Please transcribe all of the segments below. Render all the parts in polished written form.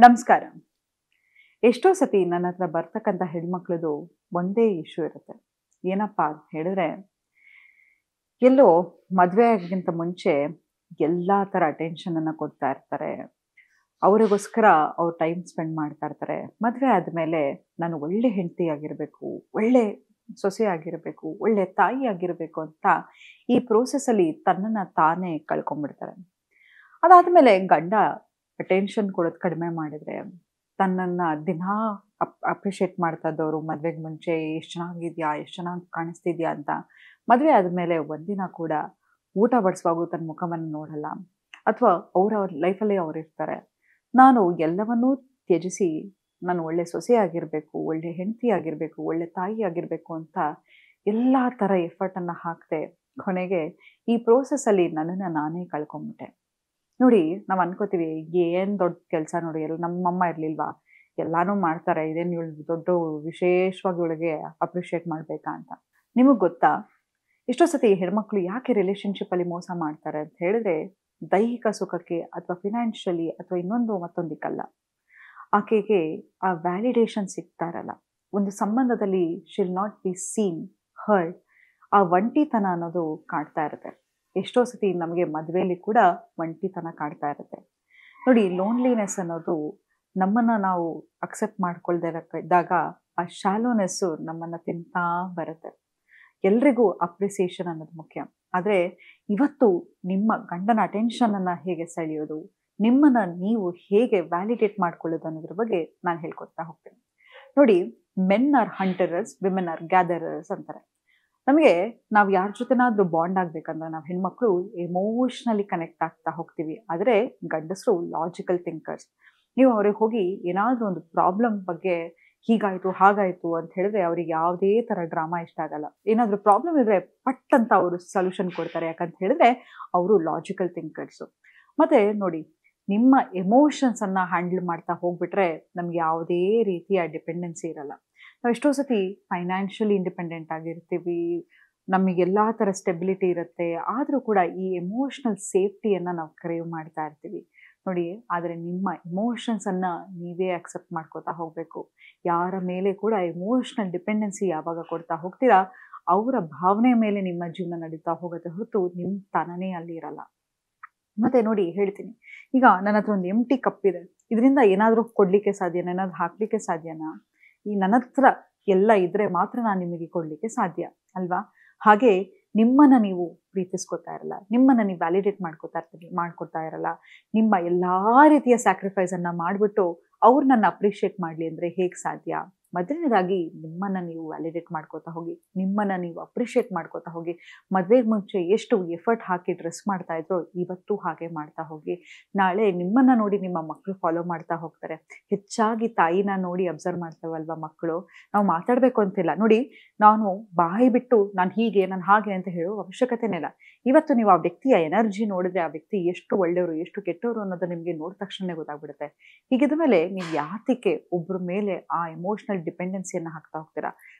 ನಮಸ್ಕಾರ. ಎಷ್ಟೋ ಸತಿ ನನ್ನ ಹತ್ರ ಬರ್ತಕ್ಕಂಥ ಹೆಣ್ಮಕ್ಳದು ಒಂದೇ ಇಶ್ಯೂ ಇರುತ್ತೆ. ಏನಪ್ಪಾ ಅಂತ ಹೇಳಿದ್ರೆ, ಎಲ್ಲೋ ಮದುವೆ ಆಗೋಕ್ಕಿಂತ ಮುಂಚೆ ಎಲ್ಲ ಥರ ಅಟೆನ್ಷನನ್ನು ಕೊಡ್ತಾ ಇರ್ತಾರೆ. ಅವರಿಗೋಸ್ಕರ ಅವ್ರು ಟೈಮ್ ಸ್ಪೆಂಡ್ ಮಾಡ್ತಾ ಇರ್ತಾರೆ. ಮದುವೆ ಆದಮೇಲೆ ನಾನು ಒಳ್ಳೆ ಹೆಂಡತಿಯಾಗಿರಬೇಕು, ಒಳ್ಳೆ ಸೊಸೆಯಾಗಿರಬೇಕು, ಒಳ್ಳೆ ತಾಯಿಯಾಗಿರಬೇಕು ಅಂತ ಈ ಪ್ರೋಸೆಸ್ಸಲ್ಲಿ ತನ್ನನ್ನು ತಾನೇ ಕಳ್ಕೊಂಡ್ಬಿಡ್ತಾರೆ. ಅದಾದಮೇಲೆ ಗಂಡ ಅಟೆನ್ಷನ್ ಕೊಡೋದು ಕಡಿಮೆ ಮಾಡಿದರೆ, ತನ್ನನ್ನು ದಿನಾ ಅಪ್ರಿಷಿಯೇಟ್ ಮಾಡ್ತಾ ಇದ್ದವರು ಮದುವೆಗೆ ಮುಂಚೆ ಎಷ್ಟು ಚೆನ್ನಾಗಿದೆಯಾ, ಎಷ್ಟು ಚೆನ್ನಾಗಿ ಕಾಣಿಸ್ತಿದ್ಯಾ ಅಂತ ಮದುವೆ ಆದಮೇಲೆ ಒಂದಿನ ಕೂಡ ಊಟ ಬಡಿಸುವಾಗೂ ತನ್ನ ಮುಖವನ್ನು ನೋಡಲ್ಲ. ಅಥವಾ ಅವ್ರ ಲೈಫಲ್ಲೇ ಅವರಿರ್ತಾರೆ. ನಾನು ಎಲ್ಲವನ್ನೂ ತ್ಯಜಿಸಿ ನಾನು ಒಳ್ಳೆ ಸೊಸೆಯಾಗಿರಬೇಕು, ಒಳ್ಳೆ ಹೆಂಡತಿಯಾಗಿರಬೇಕು, ಒಳ್ಳೆ ತಾಯಿಯಾಗಿರಬೇಕು ಅಂತ ಎಲ್ಲ ಥರ ಎಫರ್ಟನ್ನು ಹಾಕದೆ ಕೊನೆಗೆ ಈ ಪ್ರೋಸೆಸ್ಸಲ್ಲಿ ನನ್ನನ್ನು ನಾನೇ ಕಳ್ಕೊಂಬಿಟ್ಟೆ. ನೋಡಿ, ನಾವು ಅನ್ಕೋತೀವಿ ಏನು ದೊಡ್ಡ ಕೆಲಸ ನೋಡಿ, ನಮ್ಮಮ್ಮ ಇರಲಿಲ್ವಾ, ಎಲ್ಲಾನು ಮಾಡ್ತಾರೆ, ಇದೇನು ಇವಳು ದೊಡ್ಡ ವಿಶೇಷವಾಗಿ ಇವಳಿಗೆ ಅಪ್ರಿಷಿಯೇಟ್ ಮಾಡಬೇಕಾ ಅಂತ. ನಿಮಗೆ ಗೊತ್ತಾ, ಎಷ್ಟೋ ಸತಿ ಹೆಣ್ಮಕ್ಳು ಯಾಕೆ ರಿಲೇಷನ್ಶಿಪ್ಪಲ್ಲಿ ಮೋಸ ಮಾಡ್ತಾರೆ ಅಂತ ಹೇಳಿದ್ರೆ, ದೈಹಿಕ ಸುಖಕ್ಕೆ ಅಥವಾ ಫಿನಾನ್ಷಿಯಲಿ ಅಥವಾ ಮತ್ತೊಂದಕ್ಕಲ್ಲ. ಆಕೆಗೆ ಆ ವ್ಯಾಲಿಡೇಷನ್ ಸಿಗ್ತಾ ಇರಲ್ಲ. ಒಂದು ಸಂಬಂಧದಲ್ಲಿ shall not be seen, heard. ಆ ಒಂಟಿತನ ಅನ್ನೋದು ಕಾಡ್ತಾ ಇರುತ್ತೆ. ಎಷ್ಟೋ ಸತಿ ನಮಗೆ ಮದುವೆಯಲ್ಲಿ ಕೂಡ ಒಂಟಿತನ ಕಾಡ್ತಾ ಇರುತ್ತೆ. ನೋಡಿ, ಲೋನ್ಲಿನೆಸ್ ಅನ್ನೋದು ನಮ್ಮನ್ನು ನಾವು ಅಕ್ಸೆಪ್ಟ್ ಮಾಡ್ಕೊಳ್ದೇ ಇದ್ದಾಗ ಆ ಶಾಲೋನೆಸ್ಸು ನಮ್ಮನ್ನು ತಿಂತಾ ಬರುತ್ತೆ. ಎಲ್ರಿಗೂ ಅಪ್ರಿಸಿಯೇಷನ್ ಅನ್ನೋದು ಮುಖ್ಯ. ಆದರೆ ಇವತ್ತು ನಿಮ್ಮ ಗಂಡನ ಅಟೆನ್ಷನನ್ನು ಹೇಗೆ ಸೆಳೆಯೋದು, ನಿಮ್ಮನ್ನು ನೀವು ಹೇಗೆ ವ್ಯಾಲಿಡೇಟ್ ಮಾಡ್ಕೊಳ್ಳೋದು ಅನ್ನೋದ್ರ ಬಗ್ಗೆ ನಾನು ಹೇಳ್ಕೊಡ್ತಾ ಹೋಗ್ತೇನೆ. ನೋಡಿ, ಮೆನ್ ಆರ್ ಹಂಟರರ್ಸ್, ವಿಮೆನ್ ಆರ್ ಗ್ಯಾದರರ್ಸ್ ಅಂತಾರೆ. ನಮಗೆ ನಾವು ಯಾರ ಜೊತೆನಾದರೂ ಬಾಂಡ್ ಆಗಬೇಕಂದ್ರೆ ನಾವು ಹೆಣ್ಮಕ್ಳು ಎಮೋಷ್ನಲಿ ಕನೆಕ್ಟ್ ಆಗ್ತಾ ಹೋಗ್ತೀವಿ. ಆದರೆ ಗಂಡಸರು ಲಾಜಿಕಲ್ ಥಿಂಕರ್ಸ್. ನೀವು ಅವ್ರಿಗೆ ಹೋಗಿ ಏನಾದರೂ ಒಂದು ಪ್ರಾಬ್ಲಮ್ ಬಗ್ಗೆ ಹೀಗಾಯಿತು ಹಾಗಾಯಿತು ಅಂತ ಹೇಳಿದ್ರೆ ಅವ್ರಿಗೆ ಯಾವುದೇ ಥರ ಡ್ರಾಮಾ ಇಷ್ಟ ಆಗಲ್ಲ. ಏನಾದರೂ ಪ್ರಾಬ್ಲಮ್ ಇದ್ದರೆ ಪಟ್ ಅಂತ ಅವರು ಸೊಲ್ಯೂಷನ್ ಕೊಡ್ತಾರೆ. ಯಾಕಂತ ಹೇಳಿದ್ರೆ ಅವರು ಲಾಜಿಕಲ್ ಥಿಂಕರ್ಸು. ಮತ್ತು ನೋಡಿ, ನಿಮ್ಮ ಎಮೋಷನ್ಸನ್ನು ಹ್ಯಾಂಡಲ್ ಮಾಡ್ತಾ ಹೋಗ್ಬಿಟ್ರೆ ನಮ್ಗೆ ಯಾವುದೇ ರೀತಿಯ ಡಿಪೆಂಡೆನ್ಸಿ ಇರಲ್ಲ. ನಾವು ಎಷ್ಟೋ ಸತಿ ಫೈನಾನ್ಷಿಯಲಿ ಇಂಡಿಪೆಂಡೆಂಟ್ ಆಗಿರ್ತೀವಿ, ನಮಗೆಲ್ಲ ಥರ ಸ್ಟೆಬಿಲಿಟಿ ಇರುತ್ತೆ. ಆದರೂ ಕೂಡ ಈ ಎಮೋಷ್ನಲ್ ಸೇಫ್ಟಿಯನ್ನು ನಾವು ಕ್ರೇವ್ ಮಾಡ್ತಾ ಇರ್ತೀವಿ. ನೋಡಿ, ಆದರೆ ನಿಮ್ಮ ಎಮೋಷನ್ಸನ್ನು ನೀವೇ ಅಕ್ಸೆಪ್ಟ್ ಮಾಡ್ಕೋತಾ ಹೋಗಬೇಕು. ಯಾರ ಮೇಲೆ ಕೂಡ ಎಮೋಷ್ನಲ್ ಡಿಪೆಂಡೆನ್ಸಿ ಯಾವಾಗ ಕೊಡ್ತಾ ಹೋಗ್ತೀರಾ, ಅವರ ಭಾವನೆ ಮೇಲೆ ನಿಮ್ಮ ಜೀವನ ನಡೀತಾ ಹೋಗುತ್ತೆ ಹೊರತು ನಿಮ್ಮ ತನನೇ ಅಲ್ಲಿ ಇರಲ್ಲ. ಮತ್ತು ನೋಡಿ, ಹೇಳ್ತೀನಿ, ಈಗ ನನ್ನ ಹತ್ರ ಒಂದು ಎಂಟಿ ಕಪ್ ಇದೆ. ಇದರಿಂದ ಏನಾದರೂ ಕೊಡಲಿಕ್ಕೆ ಸಾಧ್ಯನಾ, ಏನಾದರೂ ಹಾಕಲಿಕ್ಕೆ ಸಾಧ್ಯನಾ? ಈ ನನ್ನ ಹತ್ರ ಎಲ್ಲ ಇದ್ದರೆ ಮಾತ್ರ ನಾನು ನಿಮಗೆ ಕೊಡಲಿಕ್ಕೆ ಸಾಧ್ಯ ಅಲ್ವಾ? ಹಾಗೆ ನಿಮ್ಮನ್ನು ನೀವು ಪ್ರೀತಿಸ್ಕೊತಾ ಇರಲ್ಲ, ನಿಮ್ಮನ್ನು ನೀವು ವ್ಯಾಲಿಡೇಟ್ ಮಾಡ್ಕೊತಾ ಇರಲ್ಲ. ನಿಮ್ಮ ಎಲ್ಲ ರೀತಿಯ ಸ್ಯಾಕ್ರಿಫೈಸನ್ನು ಮಾಡಿಬಿಟ್ಟು ಅವ್ರು ನನ್ನ ಅಪ್ರಿಷಿಯೇಟ್ ಮಾಡಲಿ ಅಂದರೆ ಹೇಗೆ ಸಾಧ್ಯ? ಮೊದಲನೇದಾಗಿ ನಿಮ್ಮನ್ನು ನೀವು ವ್ಯಾಲಿಡೇಟ್ ಮಾಡ್ಕೋತಾ ಹೋಗಿ, ನಿಮ್ಮನ್ನು ನೀವು ಅಪ್ರಿಷಿಯೇಟ್ ಮಾಡ್ಕೋತಾ ಹೋಗಿ. ಮದುವೆಗೆ ಮುಂಚೆ ಎಷ್ಟು ಎಫರ್ಟ್ ಹಾಕಿ ಡ್ರೆಸ್ ಮಾಡ್ತಾ ಇದ್ರೋ ಇವತ್ತು ಹಾಗೆ ಮಾಡ್ತಾ ಹೋಗಿ. ನಾಳೆ ನಿಮ್ಮನ್ನು ನೋಡಿ ನಿಮ್ಮ ಮಕ್ಕಳು ಫಾಲೋ ಮಾಡ್ತಾ ಹೋಗ್ತಾರೆ. ಹೆಚ್ಚಾಗಿ ತಾಯಿನ ನೋಡಿ ಅಬ್ಸರ್ವ್ ಮಾಡ್ತಾವಲ್ವ ಮಕ್ಕಳು. ನಾವು ಮಾತಾಡಬೇಕು ಅಂತಿಲ್ಲ. ನೋಡಿ, ನಾನು ಬಾಯಿ ಬಿಟ್ಟು ನಾನು ಹೀಗೆ ನಾನು ಹಾಗೆ ಅಂತ ಹೇಳೋ ಅವಶ್ಯಕತೆನೇ ಇಲ್ಲ. ಇವತ್ತು ನೀವು ಆ ವ್ಯಕ್ತಿಯ ಎನರ್ಜಿ ನೋಡಿದ್ರೆ ಆ ವ್ಯಕ್ತಿ ಎಷ್ಟು ಒಳ್ಳೆಯವರು ಎಷ್ಟು ಕೆಟ್ಟವರು ಅನ್ನೋದು ನಿಮಗೆ ನೋಡಿದ ತಕ್ಷಣ ಗೊತ್ತಾಗ್ಬಿಡುತ್ತೆ. ಹೀಗಿದ ಮೇಲೆ ನೀವು ಯಾತಕ್ಕೆ ಒಬ್ಬರ ಮೇಲೆ ಆ ಎಮೋಷ್ನಲ್ ಡಿಪೆಂಡೆನ್ಸಿಯನ್ನು ಹಾಕ್ತಾ ಹೋಗ್ತೀರಾ?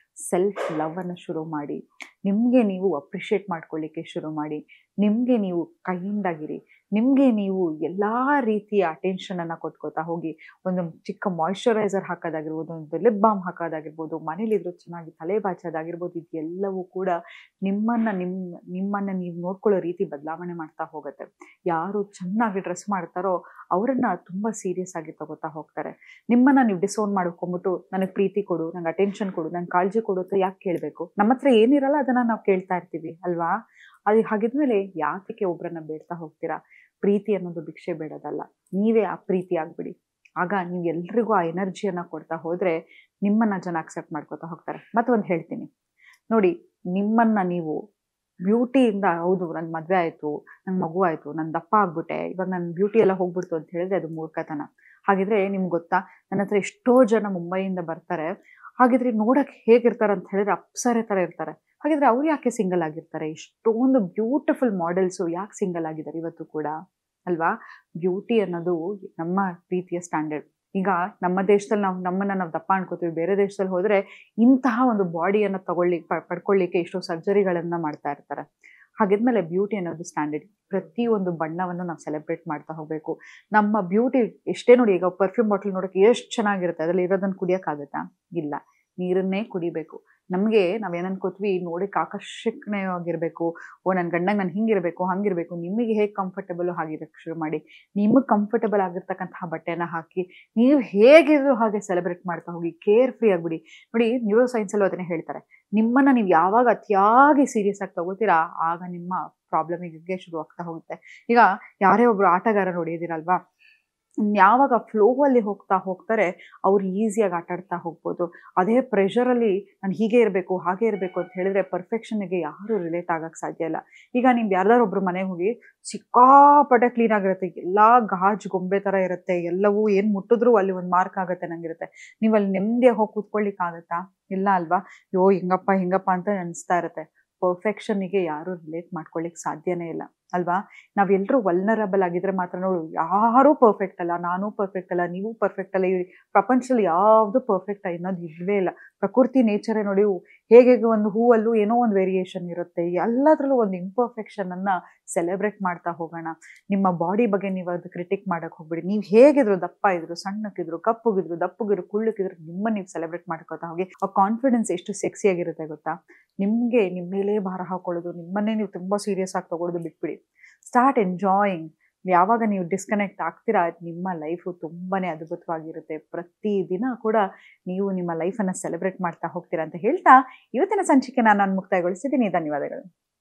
ಸೆಲ್ಫ್ ಲವ್ ಅನ್ನು ಶುರು ಮಾಡಿ. ನಿಮಗೆ ನೀವು ಅಪ್ರಿಷಿಯೇಟ್ ಮಾಡ್ಕೊಳ್ಳಿಕ್ಕೆ ಶುರು ಮಾಡಿ. ನಿಮಗೆ ನೀವು ಕೈಂಡ್ ಆಗಿರಿ. ನಿಮಗೆ ನೀವು ಎಲ್ಲ ರೀತಿಯ ಅಟೆನ್ಷನನ್ನು ಕೊಟ್ಕೋತಾ ಹೋಗಿ. ಒಂದು ಚಿಕ್ಕ ಮಾಯಿಶ್ಚರೈಸರ್ ಹಾಕೋದಾಗಿರ್ಬೋದು, ಒಂದು ಲಿಪ್ ಬಾಮ್ ಹಾಕೋದಾಗಿರ್ಬೋದು, ಮನೇಲಿದ್ರು ಚೆನ್ನಾಗಿ ತಲೆ ಬಾಚೋದಾಗಿರ್ಬೋದು, ಇದೆಲ್ಲವೂ ಕೂಡ ನಿಮ್ಮನ್ನು ನೀವು ನೋಡ್ಕೊಳ್ಳೋ ರೀತಿ ಬದಲಾವಣೆ ಮಾಡ್ತಾ ಹೋಗುತ್ತೆ. ಯಾರು ಚೆನ್ನಾಗಿ ಡ್ರೆಸ್ ಮಾಡ್ತಾರೋ ಅವರನ್ನು ತುಂಬ ಸೀರಿಯಸ್ ಆಗಿ ತಗೋತಾ ಹೋಗ್ತಾರೆ. ನಿಮ್ಮನ್ನು ನೀವು ಡಿಸೋನ್ ಮಾಡ್ಕೊಂಬಿಟ್ಟು ನನಗೆ ಪ್ರೀತಿ ಕೊಡು, ನಂಗೆ ಅಟೆನ್ಷನ್ ಕೊಡು, ನಂಗೆ ಕಾಳಜಿ ಕೊಡು ಅಂತ ಯಾಕೆ ಕೇಳಬೇಕು? ನಮ್ಮ ಹತ್ರ ಏನಿರಲ್ಲ ಅದನ್ನು ನಾವು ಕೇಳ್ತಾ ಇರ್ತೀವಿ ಅಲ್ವಾ? ಅದು ಹಾಗಿದ್ಮೇಲೆ ಯಾತಕ್ಕೆ ಒಬ್ಬರನ್ನ ಬೇಡ್ತಾ ಹೋಗ್ತೀರಾ? ಪ್ರೀತಿ ಅನ್ನೋದು ಭಿಕ್ಷೆ ಬೇಡೋದಲ್ಲ. ನೀವೇ ಆ ಪ್ರೀತಿ ಆಗ್ಬಿಡಿ. ಆಗ ನೀವು ಎಲ್ರಿಗೂ ಆ ಎನರ್ಜಿಯನ್ನು ಕೊಡ್ತಾ ಹೋದರೆ ನಿಮ್ಮನ್ನು ಜನ ಅಕ್ಸೆಪ್ಟ್ ಮಾಡ್ಕೋತಾ ಹೋಗ್ತಾರೆ. ಮತ್ತೊಂದು ಹೇಳ್ತೀನಿ ನೋಡಿ, ನಿಮ್ಮನ್ನು ನೀವು ಬ್ಯೂಟಿಯಿಂದ, ಹೌದು ನನ್ನ ಮದುವೆ ಆಯಿತು, ನನ್ನ ಮಗು ಆಯಿತು, ನನ್ನ ದಪ್ಪ ಆಗ್ಬಿಟ್ಟೆ, ಇವಾಗ ನನ್ನ ಬ್ಯೂಟಿ ಎಲ್ಲ ಹೋಗ್ಬಿಡ್ತು ಅಂತ ಹೇಳಿದ್ರೆ ಅದು ಮೂರ್ಖತನ. ಹಾಗಿದ್ರೆ ನಿಮ್ಗೆ ಗೊತ್ತಾ, ನನ್ನ ಹತ್ರ ಎಷ್ಟೋ ಜನ ಮುಂಬೈಯಿಂದ ಬರ್ತಾರೆ. ಹಾಗಿದ್ರೆ ನೋಡೋಕ್ಕೆ ಹೇಗಿರ್ತಾರೆ ಅಂತ ಹೇಳಿದ್ರೆ ಅಪ್ಸರೆ ಥರ ಇರ್ತಾರೆ. ಹಾಗಿದ್ರೆ ಅವ್ರು ಯಾಕೆ ಸಿಂಗಲ್ ಆಗಿರ್ತಾರೆ? ಇಷ್ಟೊಂದು ಬ್ಯೂಟಿಫುಲ್ ಮಾಡೆಲ್ಸು ಯಾಕೆ ಸಿಂಗಲ್ ಆಗಿದ್ದಾರೆ ಇವತ್ತು ಕೂಡ ಅಲ್ವಾ? ಬ್ಯೂಟಿ ಅನ್ನೋದು ನಮ್ಮ ಪ್ರೀತಿಯ ಸ್ಟ್ಯಾಂಡರ್ಡ್. ಈಗ ನಮ್ಮ ದೇಶದಲ್ಲಿ ನಮ್ಮನ್ನು ನಾವು ದಪ್ಪ ಅನ್ಕೋತೀವಿ. ಬೇರೆ ದೇಶದಲ್ಲಿ ಹೋದರೆ ಇಂತಹ ಒಂದು ಬಾಡಿಯನ್ನು ಪಡ್ಕೊಳ್ಳಿಕ್ಕೆ ಎಷ್ಟೋ ಸರ್ಜರಿಗಳನ್ನು ಮಾಡ್ತಾ ಇರ್ತಾರೆ. ಹಾಗಿದ್ಮೇಲೆ ಬ್ಯೂಟಿ ಅನ್ನೋದು ಸ್ಟ್ಯಾಂಡರ್ಡ್. ಪ್ರತಿಯೊಂದು ಬಣ್ಣವನ್ನು ನಾವು ಸೆಲೆಬ್ರೇಟ್ ಮಾಡ್ತಾ ಹೋಗ್ಬೇಕು. ನಮ್ಮ ಬ್ಯೂಟಿ ಎಷ್ಟೇ ನೋಡಿ, ಈಗ ಪರ್ಫ್ಯೂಮ್ ಬಾಟಲ್ ನೋಡೋಕೆ ಎಷ್ಟು ಚೆನ್ನಾಗಿರುತ್ತೆ, ಅದ್ರಲ್ಲಿ ಇರೋದನ್ನ ಕುಡಿಯೋಕ್ಕಾಗತ್ತಾ? ಇಲ್ಲ. ನೀರನ್ನೇ ಕುಡಿಬೇಕು. ನಮಗೆ ನಾವೇನು ಅನ್ಕೋತೀವಿ, ನೋಡಕ್ಕೆ ಆಕರ್ಷಣೀಯವಾಗಿರ್ಬೇಕು, ಓ ನನ್ನ ಗಂಡಂಗೆ ನಾನು ಹಿಂಗಿರಬೇಕು ಹಂಗಿರಬೇಕು. ನಿಮಗೆ ಹೇಗೆ ಕಂಫರ್ಟಬಲ್ ಹಾಗಿರಕ್ಕೆ ಶುರು ಮಾಡಿ. ನಿಮಗೆ ಕಂಫರ್ಟಬಲ್ ಆಗಿರ್ತಕ್ಕಂತಹ ಬಟ್ಟೆನ ಹಾಕಿ ನೀವು ಹೇಗಿದ್ರು ಹಾಗೆ ಸೆಲೆಬ್ರೇಟ್ ಮಾಡ್ತಾ ಹೋಗಿ. ಕೇರ್ ಫ್ರೀ ಆಗಿಬಿಡಿ. ನೋಡಿ, ನ್ಯೂರೋ ಸೈನ್ಸಲ್ಲೂ ಅದನ್ನೇ ಹೇಳ್ತಾರೆ, ನಿಮ್ಮನ್ನ ನೀವು ಯಾವಾಗ ಅತಿಯಾಗಿ ಸೀರಿಯಸ್ ಆಗಿ ತಗೋತೀರಾ ಆಗ ನಿಮ್ಮ ಪ್ರಾಬ್ಲಮಿಗೆ ಶುರು ಆಗ್ತಾ ಹೋಗುತ್ತೆ. ಈಗ ಯಾರೇ ಒಬ್ರು ಆಟಗಾರ ನೋಡಿದಿರಲ್ವಾ, ಯಾವಾಗ ಫ್ಲೋ ಅಲ್ಲಿ ಹೋಗ್ತಾ ಹೋಗ್ತಾರೆ ಅವ್ರು ಈಸಿಯಾಗಿ ಆಟ ಆಡ್ತಾ ಹೋಗ್ಬೋದು. ಅದೇ ಪ್ರೆಷರಲ್ಲಿ ನಾನು ಹೀಗೆ ಇರಬೇಕು ಹಾಗೆ ಇರಬೇಕು ಅಂತ ಹೇಳಿದ್ರೆ ಪರ್ಫೆಕ್ಷನ್ಗೆ ಯಾರು ರಿಲೇಟ್ ಆಗಕ್ಕೆ ಸಾಧ್ಯ ಇಲ್ಲ. ಈಗ ನೀವು ಯಾರ್ದಾರು ಒಬ್ರು ಮನೆಗೆ ಹೋಗಿ ಸಿಕ್ಕಾಪಟ್ಟೆ ಕ್ಲೀನ್ ಆಗಿರುತ್ತೆ, ಎಲ್ಲ ಗಾಜು ಗೊಂಬೆ ಥರ ಇರುತ್ತೆ, ಎಲ್ಲವೂ ಏನು ಮುಟ್ಟಿದ್ರು ಅಲ್ಲಿ ಒಂದು ಮಾರ್ಕ್ ಆಗುತ್ತೆ ನಂಗಿರುತ್ತೆ. ನೀವು ಅಲ್ಲಿ ನೆಮ್ಮದಿಯಾಗಿ ಹೋಗಿ ಕೂತ್ಕೊಳ್ಳಿಕ್ಕಾಗತ್ತಾ? ಇಲ್ಲ ಅಲ್ವಾ? ಯೋ ಹಿಂಗಪ್ಪ ಅಂತ ಅನಿಸ್ತಾ ಇರುತ್ತೆ. ಪರ್ಫೆಕ್ಷನ್ನಿಗೆ ಯಾರು ರಿಲೇಟ್ ಮಾಡ್ಕೊಳ್ಳಿಕ್ಕೆ ಸಾಧ್ಯನೇ ಇಲ್ಲ ಅಲ್ವಾ? ನಾವೆಲ್ಲರೂ ವಲ್ನರಬಲ್ ಆಗಿದ್ರೆ ಮಾತ್ರ. ನೋಡು, ಯಾರೂ ಪರ್ಫೆಕ್ಟ್ ಅಲ್ಲ, ನಾನೂ ಪರ್ಫೆಕ್ಟ್ ಅಲ್ಲ, ನೀವು ಪರ್ಫೆಕ್ಟ್ ಅಲ್ಲ. ಈ ಪ್ರಪಂಚದಲ್ಲಿ ಯಾವುದು ಪರ್ಫೆಕ್ಟ್ ಅನ್ನೋದು ಇಲ್ವೇ ಇಲ್ಲ. ಪ್ರಕೃತಿ ನೇಚರೇ ನೋಡಿ, ಹೇಗೆ ಒಂದು ಹೂವಲ್ಲೂ ಏನೋ ಒಂದು ವೇರಿಯೇಷನ್ ಇರುತ್ತೆ. ಎಲ್ಲದರಲ್ಲೂ ಒಂದು ಇಂಪರ್ಫೆಕ್ಷನ್ ಅನ್ನ ಸೆಲೆಬ್ರೇಟ್ ಮಾಡ್ತಾ ಹೋಗೋಣ. ನಿಮ್ಮ ಬಾಡಿ ಬಗ್ಗೆ ನೀವು ಅದು ಕ್ರಿಟಿಕ್ ಮಾಡಕ್ ಹೋಗ್ಬಿಡಿ. ನೀವು ಹೇಗಿದ್ರು, ದಪ್ಪ ಇದ್ರು, ಸಣ್ಣಕ್ಕಿದ್ರು, ಕಪ್ಪುಗಿದ್ರು, ದಪ್ಪಗಿದ್ರು, ಕುಳ್ಳಕ್ಕಿದ್ರು, ನಿಮ್ಮ ನೀವು ಸೆಲೆಬ್ರೇಟ್ ಮಾಡ್ಕೋತಾ ಹೋಗಿ. ಆ ಕಾನ್ಫಿಡೆನ್ಸ್ ಎಷ್ಟು ಸೆಕ್ಸಿ ಆಗಿರುತ್ತೆ ಗೊತ್ತಾ? ನಿಮಗೆ ನಿಮ್ಮ ಮೇಲೆ ಭಾರ ಹಾಕೊಳ್ಳೋದು, ನಿಮ್ಮನ್ನೇ ನೀವು ತುಂಬಾ ಸೀರಿಯಸ್ ಆಗಿ ತಗೊಳ್ಳೋದು ಬಿಟ್ಬಿಡಿ. Start enjoying. ಯಾವಾಗ ನೀವು ಡಿಸ್ಕನೆಕ್ಟ್ ಆಗ್ತೀರಾ, ನಿಮ್ಮ ಲೈಫು ತುಂಬಾನೇ ಅದ್ಭುತವಾಗಿರುತ್ತೆ. ಪ್ರತಿ ದಿನ ಕೂಡ ನೀವು ನಿಮ್ಮ ಲೈಫನ್ನು ಸೆಲೆಬ್ರೇಟ್ ಮಾಡ್ತಾ ಹೋಗ್ತೀರಾ ಅಂತ ಹೇಳ್ತಾ ಇವತ್ತಿನ ಸಂಚಿಕೆನ ನಾನು ಮುಕ್ತಾಯಗೊಳಿಸಿದ್ದೀನಿ. ಧನ್ಯವಾದಗಳು.